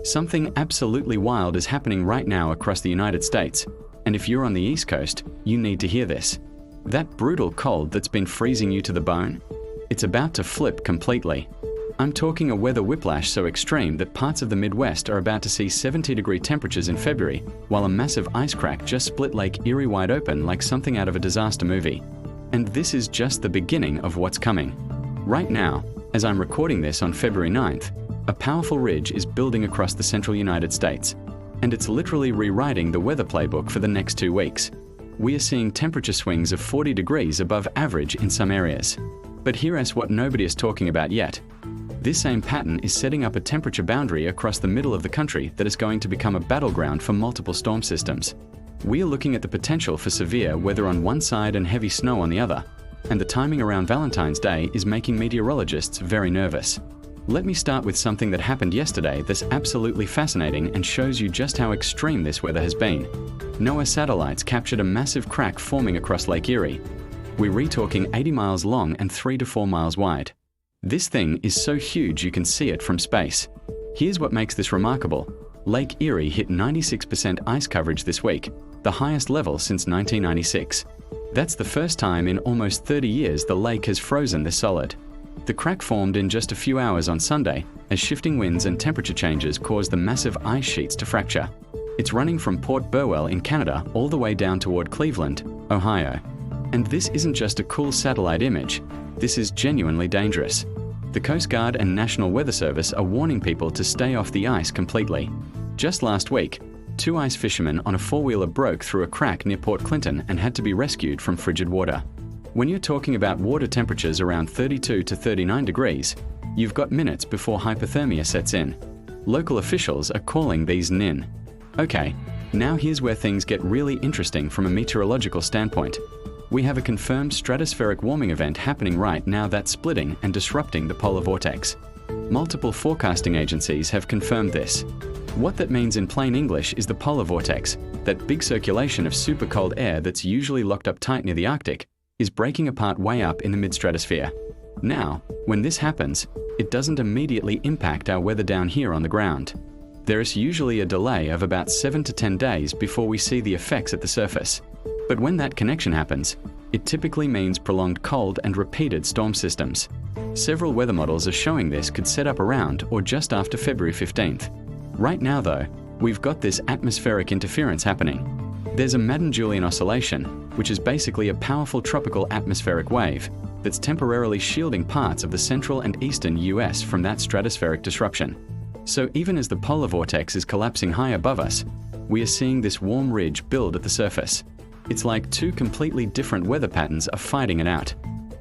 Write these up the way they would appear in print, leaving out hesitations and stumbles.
Something absolutely wild is happening right now across the United States, and if you're on the East Coast, you need to hear this. That brutal cold that's been freezing you to the bone? It's about to flip completely. I'm talking a weather whiplash so extreme that parts of the Midwest are about to see 70-degree temperatures in February, while a massive ice crack just split Lake Erie wide open like something out of a disaster movie. And this is just the beginning of what's coming. Right now, as I'm recording this on February 9th, a powerful ridge is building across the central United States, and it's literally rewriting the weather playbook for the next 2 weeks. We are seeing temperature swings of 40 degrees above average in some areas. But here's what nobody is talking about yet. This same pattern is setting up a temperature boundary across the middle of the country that is going to become a battleground for multiple storm systems. We are looking at the potential for severe weather on one side and heavy snow on the other, and the timing around Valentine's Day is making meteorologists very nervous. Let me start with something that happened yesterday that's absolutely fascinating and shows you just how extreme this weather has been. NOAA satellites captured a massive crack forming across Lake Erie. We're talking 80 miles long and 3 to 4 miles wide. This thing is so huge you can see it from space. Here's what makes this remarkable. Lake Erie hit 96% ice coverage this week, the highest level since 1996. That's the first time in almost 30 years the lake has frozen this solid. The crack formed in just a few hours on Sunday as shifting winds and temperature changes caused the massive ice sheets to fracture. It's running from Port Burwell in Canada all the way down toward Cleveland, Ohio. And this isn't just a cool satellite image, this is genuinely dangerous. The Coast Guard and National Weather Service are warning people to stay off the ice completely. Just last week, 2 ice fishermen on a four-wheeler broke through a crack near Port Clinton and had to be rescued from frigid water. When you're talking about water temperatures around 32 to 39 degrees, you've got minutes before hypothermia sets in. Local officials are calling these NIN. Okay, now here's where things get really interesting from a meteorological standpoint. We have a confirmed stratospheric warming event happening right now that's splitting and disrupting the polar vortex. Multiple forecasting agencies have confirmed this. What that means in plain English is the polar vortex, that big circulation of super cold air that's usually locked up tight near the Arctic, is breaking apart way up in the mid-stratosphere. Now, when this happens, it doesn't immediately impact our weather down here on the ground. There is usually a delay of about 7 to 10 days before we see the effects at the surface. But when that connection happens, it typically means prolonged cold and repeated storm systems. Several weather models are showing this could set up around or just after February 15th. Right now though, we've got this atmospheric interference happening. There's a Madden-Julian oscillation, which is basically a powerful tropical atmospheric wave that's temporarily shielding parts of the central and eastern US from that stratospheric disruption. So even as the polar vortex is collapsing high above us, we are seeing this warm ridge build at the surface. It's like 2 completely different weather patterns are fighting it out.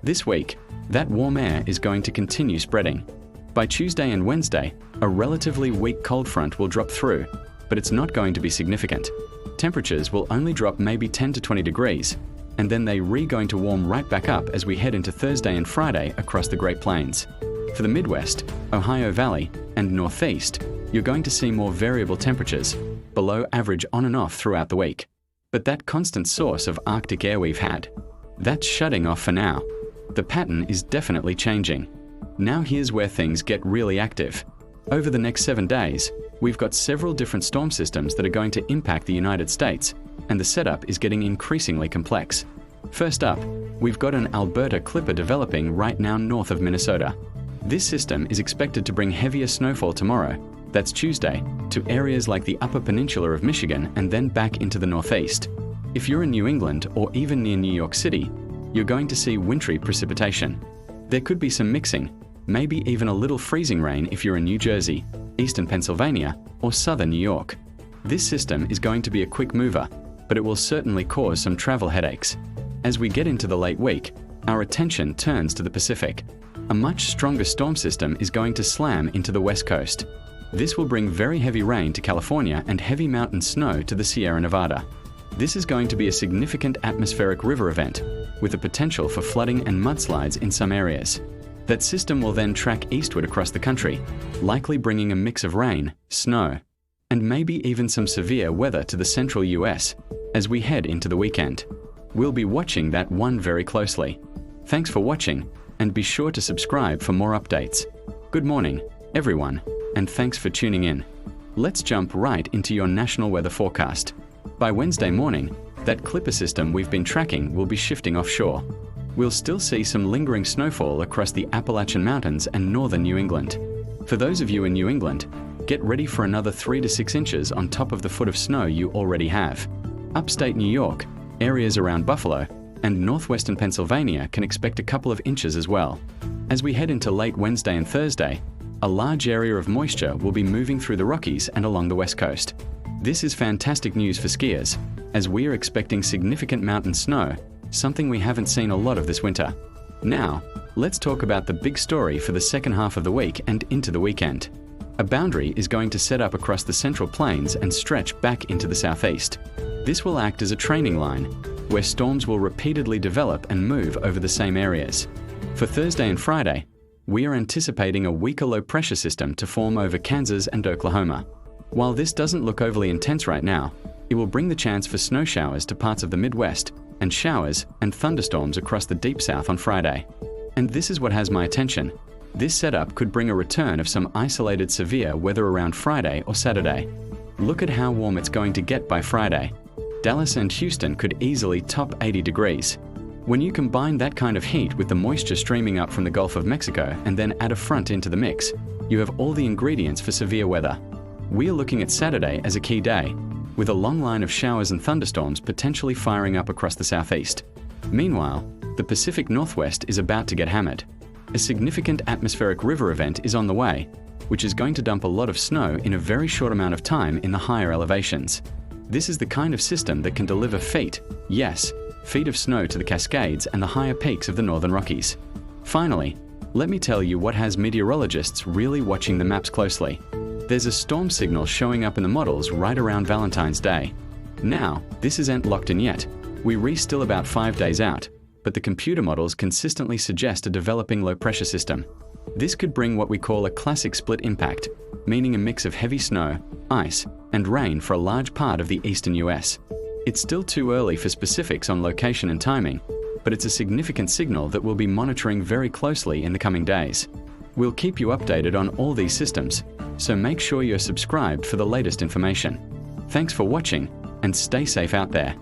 This week, that warm air is going to continue spreading. By Tuesday and Wednesday, a relatively weak cold front will drop through, but it's not going to be significant. Temperatures will only drop maybe 10 to 20 degrees, and then they're going to warm right back up as we head into Thursday and Friday across the Great Plains. For the Midwest, Ohio Valley, and Northeast, you're going to see more variable temperatures, below average on and off throughout the week. But that constant source of Arctic air we've had, that's shutting off for now. The pattern is definitely changing. Now here's where things get really active. Over the next 7 days, we've got several different storm systems that are going to impact the United States, and the setup is getting increasingly complex. First up, we've got an Alberta clipper developing right now north of Minnesota. This system is expected to bring heavier snowfall tomorrow, that's Tuesday, to areas like the Upper Peninsula of Michigan and then back into the Northeast. If you're in New England or even near New York City, you're going to see wintry precipitation. There could be some mixing, maybe even a little freezing rain if you're in New Jersey, eastern Pennsylvania, or southern New York. This system is going to be a quick mover, but it will certainly cause some travel headaches. As we get into the late week, our attention turns to the Pacific. A much stronger storm system is going to slam into the West Coast. This will bring very heavy rain to California and heavy mountain snow to the Sierra Nevada. This is going to be a significant atmospheric river event, with the potential for flooding and mudslides in some areas. That system will then track eastward across the country, likely bringing a mix of rain, snow, and maybe even some severe weather to the central US as we head into the weekend. We'll be watching that one very closely. Thanks for watching, and be sure to subscribe for more updates. Good morning, everyone, and thanks for tuning in. let's jump right into your national weather forecast. By Wednesday morning, that clipper system we've been tracking will be shifting offshore. We'll still see some lingering snowfall across the Appalachian Mountains and northern New England. For those of you in New England, get ready for another 3 to 6 inches on top of the foot of snow you already have. Upstate New York, areas around Buffalo, and northwestern Pennsylvania can expect a couple of inches as well. As we head into late Wednesday and Thursday, a large area of moisture will be moving through the Rockies and along the West Coast. This is fantastic news for skiers, as we are expecting significant mountain snow, something we haven't seen a lot of this winter. Now, let's talk about the big story for the second half of the week and into the weekend. A boundary is going to set up across the Central Plains and stretch back into the southeast. This will act as a training line, where storms will repeatedly develop and move over the same areas. For Thursday and Friday, we are anticipating a weaker low pressure system to form over Kansas and Oklahoma. While this doesn't look overly intense right now, it will bring the chance for snow showers to parts of the Midwest and showers and thunderstorms across the Deep South on Friday. And this is what has my attention. This setup could bring a return of some isolated severe weather around Friday or Saturday. Look at how warm it's going to get by Friday. Dallas and Houston could easily top 80 degrees. When you combine that kind of heat with the moisture streaming up from the Gulf of Mexico and then add a front into the mix, you have all the ingredients for severe weather. We are looking at Saturday as a key day, with a long line of showers and thunderstorms potentially firing up across the southeast. Meanwhile, the Pacific Northwest is about to get hammered. A significant atmospheric river event is on the way, which is going to dump a lot of snow in a very short amount of time in the higher elevations. This is the kind of system that can deliver feet, yes, feet of snow to the Cascades and the higher peaks of the Northern Rockies. Finally, let me tell you what has meteorologists really watching the maps closely. There's a storm signal showing up in the models right around Valentine's Day. Now, this isn't locked in yet. We're still about 5 days out, but the computer models consistently suggest a developing low pressure system. This could bring what we call a classic split impact, meaning a mix of heavy snow, ice, and rain for a large part of the eastern US. It's still too early for specifics on location and timing, but it's a significant signal that we'll be monitoring very closely in the coming days. We'll keep you updated on all these systems, so make sure you're subscribed for the latest information. Thanks for watching, and stay safe out there.